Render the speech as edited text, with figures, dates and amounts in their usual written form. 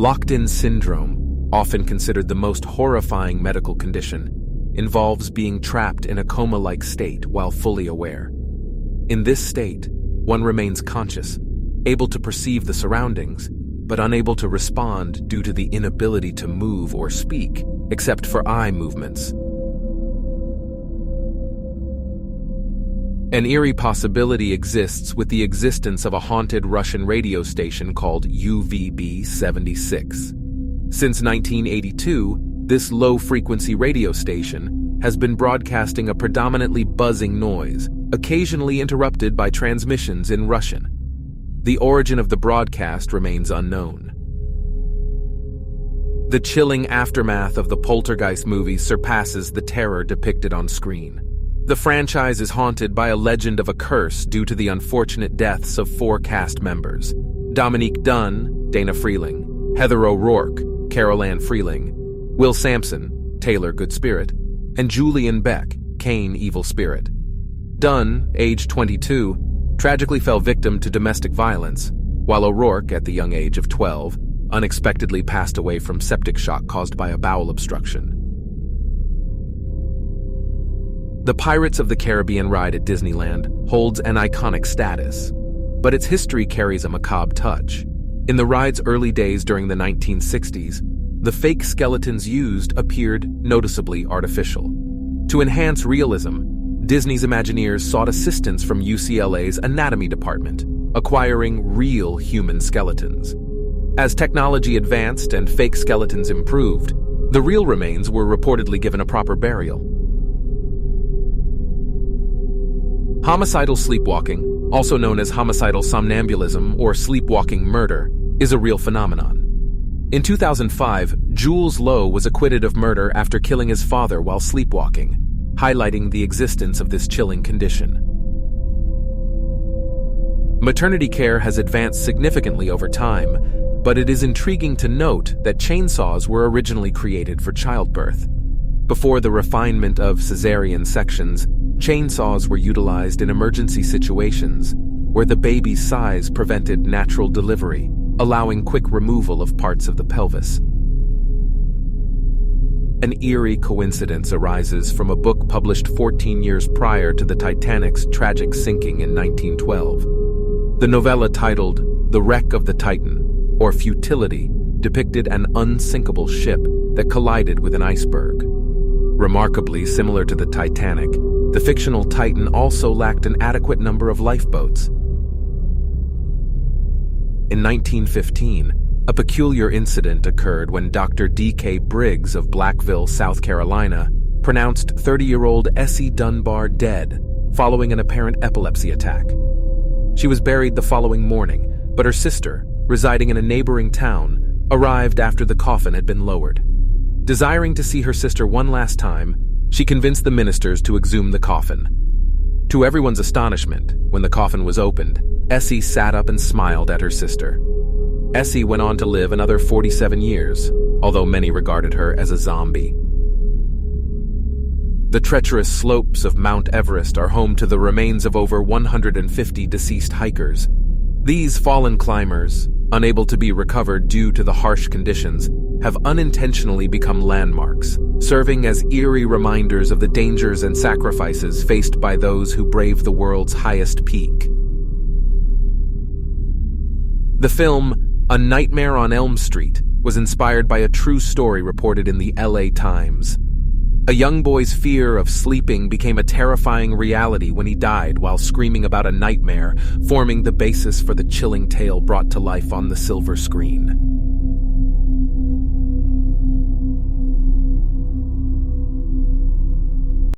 Locked-in syndrome, often considered the most horrifying medical condition, involves being trapped in a coma-like state while fully aware. In this state, one remains conscious, able to perceive the surroundings, but unable to respond due to the inability to move or speak, except for eye movements. An eerie possibility exists with the existence of a haunted Russian radio station called UVB-76. Since 1982, this low-frequency radio station has been broadcasting a predominantly buzzing noise, occasionally interrupted by transmissions in Russian. The origin of the broadcast remains unknown. The chilling aftermath of the Poltergeist movies surpasses the terror depicted on screen. The franchise is haunted by a legend of a curse due to the unfortunate deaths of 4 cast members: Dominique Dunne, Dana Freeling, Heather O'Rourke, Carol Ann Freeling, Will Sampson, Taylor Good Spirit, and Julian Beck, Cain Evil Spirit. Dunne, age 22, tragically fell victim to domestic violence, while O'Rourke, at the young age of 12, unexpectedly passed away from septic shock caused by a bowel obstruction. The Pirates of the Caribbean ride at Disneyland holds an iconic status, but its history carries a macabre touch. In the ride's early days during the 1960s, the fake skeletons used appeared noticeably artificial. To enhance realism, Disney's Imagineers sought assistance from UCLA's anatomy department, acquiring real human skeletons. As technology advanced and fake skeletons improved, the real remains were reportedly given a proper burial. Homicidal sleepwalking, also known as homicidal somnambulism or sleepwalking murder, is a real phenomenon. In 2005, Jules Lowe was acquitted of murder after killing his father while sleepwalking, highlighting the existence of this chilling condition. Maternity care has advanced significantly over time, but it is intriguing to note that chainsaws were originally created for childbirth. Before the refinement of cesarean sections, chainsaws were utilized in emergency situations where the baby's size prevented natural delivery, allowing quick removal of parts of the pelvis. An eerie coincidence arises from a book published 14 years prior to the Titanic's tragic sinking in 1912. The novella titled The Wreck of the Titan, or Futility, depicted an unsinkable ship that collided with an iceberg. Remarkably similar to the Titanic, the fictional Titan also lacked an adequate number of lifeboats. In 1915, a peculiar incident occurred when Dr. D.K. Briggs of Blackville, South Carolina, pronounced 30-year-old Essie Dunbar dead following an apparent epilepsy attack. She was buried the following morning, but her sister, residing in a neighboring town, arrived after the coffin had been lowered. Desiring to see her sister one last time, she convinced the ministers to exhume the coffin. To everyone's astonishment, when the coffin was opened, Essie sat up and smiled at her sister. Essie went on to live another 47 years, although many regarded her as a zombie. The treacherous slopes of Mount Everest are home to the remains of over 150 deceased hikers. These fallen climbers, unable to be recovered due to the harsh conditions, have unintentionally become landmarks, serving as eerie reminders of the dangers and sacrifices faced by those who brave the world's highest peak. The film A Nightmare on Elm Street was inspired by a true story reported in the LA Times. A young boy's fear of sleeping became a terrifying reality when he died while screaming about a nightmare, forming the basis for the chilling tale brought to life on the silver screen.